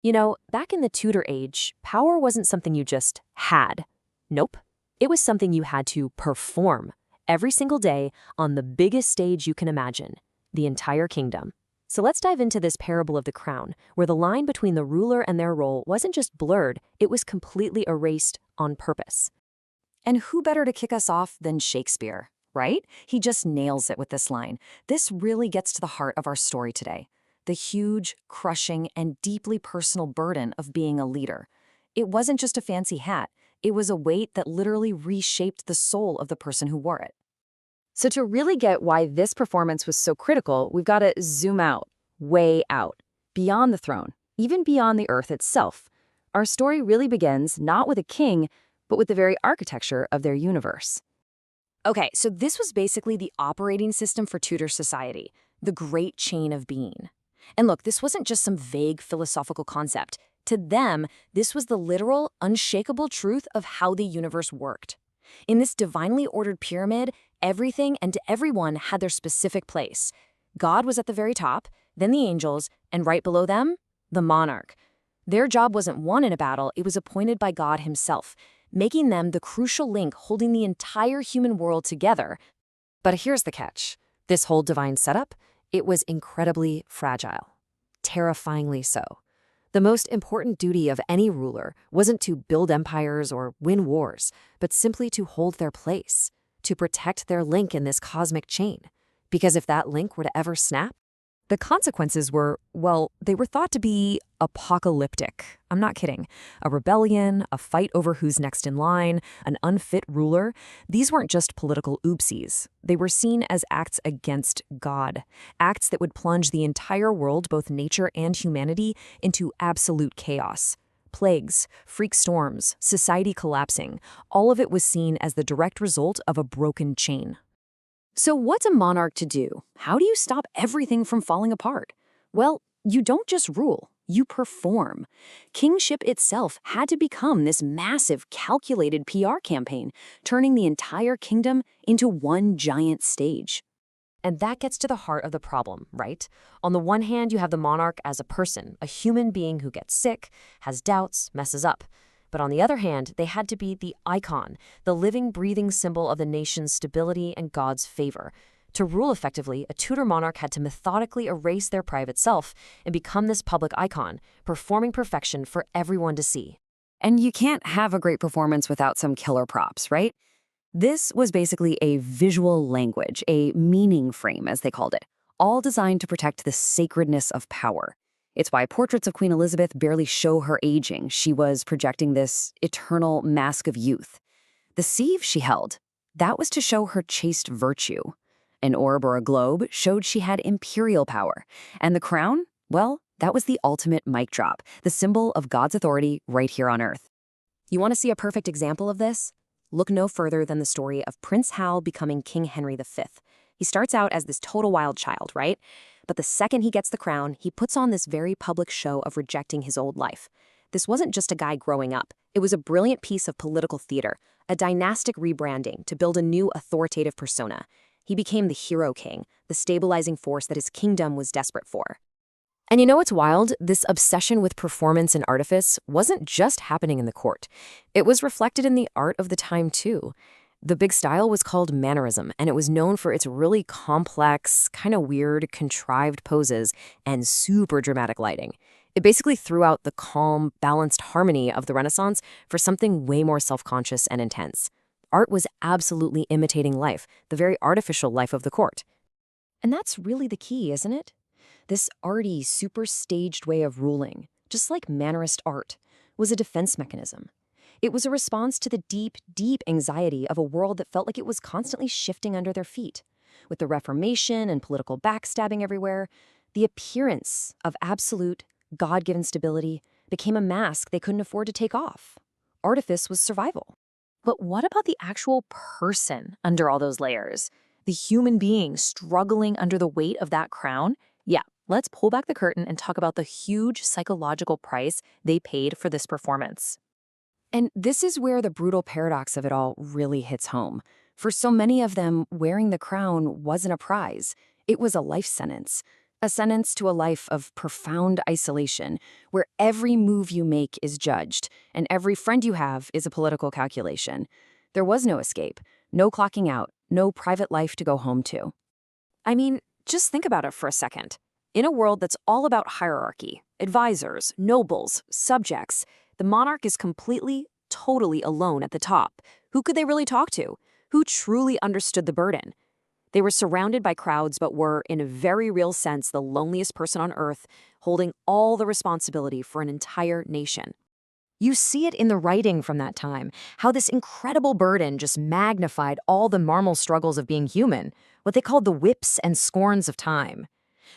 You know, back in the Tudor age, power wasn't something you just had. Nope. It was something you had to perform every single day on the biggest stage you can imagine, the entire kingdom. So let's dive into this parable of the crown, where the line between the ruler and their role wasn't just blurred, it was completely erased on purpose. And who better to kick us off than Shakespeare, right? He just nails it with this line. This really gets to the heart of our story today. The huge, crushing, and deeply personal burden of being a leader. It wasn't just a fancy hat. It was a weight that literally reshaped the soul of the person who wore it. So to really get why this performance was so critical, we've got to zoom out, way out, beyond the throne, even beyond the earth itself. Our story really begins not with a king, but with the very architecture of their universe. Okay, so this was basically the operating system for Tudor society, the great chain of being. And look, this wasn't just some vague philosophical concept. To them, this was the literal, unshakable truth of how the universe worked. In this divinely ordered pyramid, everything and everyone had their specific place. God was at the very top, then the angels, and right below them, the monarch. Their job wasn't won in a battle, it was appointed by God himself, making them the crucial link holding the entire human world together. But here's the catch. This whole divine setup, it was incredibly fragile, terrifyingly so. The most important duty of any ruler wasn't to build empires or win wars, but simply to hold their place, to protect their link in this cosmic chain. Because if that link were to ever snap, the consequences were, well, they were thought to be apocalyptic. I'm not kidding. A rebellion, a fight over who's next in line, an unfit ruler. These weren't just political oopsies. They were seen as acts against God, acts that would plunge the entire world, both nature and humanity, into absolute chaos. Plagues, freak storms, society collapsing, all of it was seen as the direct result of a broken chain. So what's a monarch to do? How do you stop everything from falling apart? Well, you don't just rule, you perform. Kingship itself had to become this massive, calculated PR campaign, turning the entire kingdom into one giant stage. And that gets to the heart of the problem, right? On the one hand, you have the monarch as a person, a human being who gets sick, has doubts, messes up. But on the other hand, they had to be the icon, the living, breathing symbol of the nation's stability and God's favor. To rule effectively, a Tudor monarch had to methodically erase their private self and become this public icon, performing perfection for everyone to see. And you can't have a great performance without some killer props, right? This was basically a visual language, a meaning frame, as they called it, all designed to protect the sacredness of power. It's why portraits of Queen Elizabeth barely show her aging. She was projecting this eternal mask of youth. The sieve she held, that was to show her chaste virtue. An orb or a globe showed she had imperial power. And the crown, well, that was the ultimate mic drop, the symbol of God's authority right here on Earth. You want to see a perfect example of this? Look no further than the story of Prince Hal becoming King Henry V. He starts out as this total wild child, right? But the second he gets the crown, he puts on this very public show of rejecting his old life. This wasn't just a guy growing up. It was a brilliant piece of political theater, a dynastic rebranding to build a new authoritative persona. He became the hero king, the stabilizing force that his kingdom was desperate for. And you know what's wild? This obsession with performance and artifice wasn't just happening in the court. It was reflected in the art of the time, too. The big style was called mannerism, and it was known for its really complex, kind of weird, contrived poses and super dramatic lighting. It basically threw out the calm, balanced harmony of the Renaissance for something way more self-conscious and intense. Art was absolutely imitating life, the very artificial life of the court. And that's really the key, isn't it? This arty, super staged way of ruling, just like mannerist art, was a defense mechanism. It was a response to the deep, deep anxiety of a world that felt like it was constantly shifting under their feet. With the Reformation and political backstabbing everywhere, the appearance of absolute, God-given stability became a mask they couldn't afford to take off. Artifice was survival. But what about the actual person under all those layers? The human being struggling under the weight of that crown? Yeah, let's pull back the curtain and talk about the huge psychological price they paid for this performance. And this is where the brutal paradox of it all really hits home. For so many of them, wearing the crown wasn't a prize. It was a life sentence. A sentence to a life of profound isolation, where every move you make is judged, and every friend you have is a political calculation. There was no escape, no clocking out, no private life to go home to. I mean, just think about it for a second. In a world that's all about hierarchy, advisors, nobles, subjects, the monarch is completely, totally alone at the top. Who could they really talk to? Who truly understood the burden? They were surrounded by crowds, but were, in a very real sense, the loneliest person on earth, holding all the responsibility for an entire nation. You see it in the writing from that time, how this incredible burden just magnified all the normal struggles of being human, what they called the whips and scorns of time.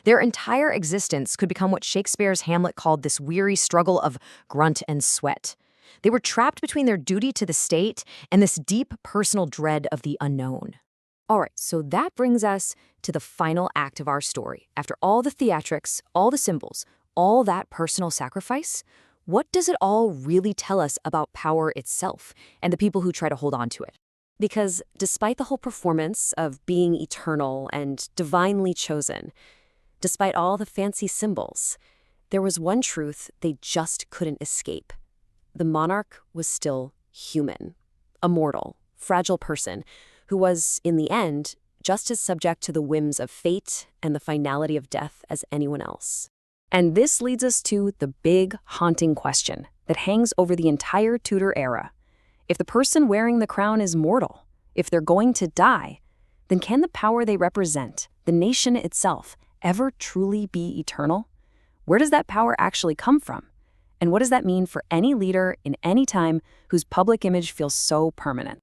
Their entire existence could become what Shakespeare's Hamlet called this weary struggle of grunt and sweat. They were trapped between their duty to the state and this deep personal dread of the unknown. All right, so that brings us to the final act of our story. After all the theatrics, all the symbols, all that personal sacrifice, what does it all really tell us about power itself and the people who try to hold on to it? Because despite the whole performance of being eternal and divinely chosen, despite all the fancy symbols, there was one truth they just couldn't escape. The monarch was still human, a mortal, fragile person who was, in the end, just as subject to the whims of fate and the finality of death as anyone else. And this leads us to the big, haunting question that hangs over the entire Tudor era. If the person wearing the crown is mortal, if they're going to die, then can the power they represent, the nation itself, ever truly be eternal? Where does that power actually come from? And what does that mean for any leader in any time whose public image feels so permanent?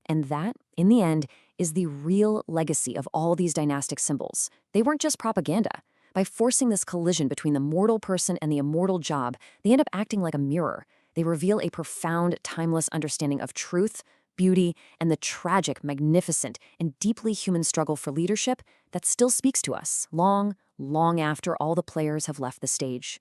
And that, in the end, is the real legacy of all these dynastic symbols. They weren't just propaganda. By forcing this collision between the mortal person and the immortal job, they end up acting like a mirror. They reveal a profound, timeless understanding of truth, beauty, and the tragic, magnificent, and deeply human struggle for leadership that still speaks to us long, long after all the players have left the stage.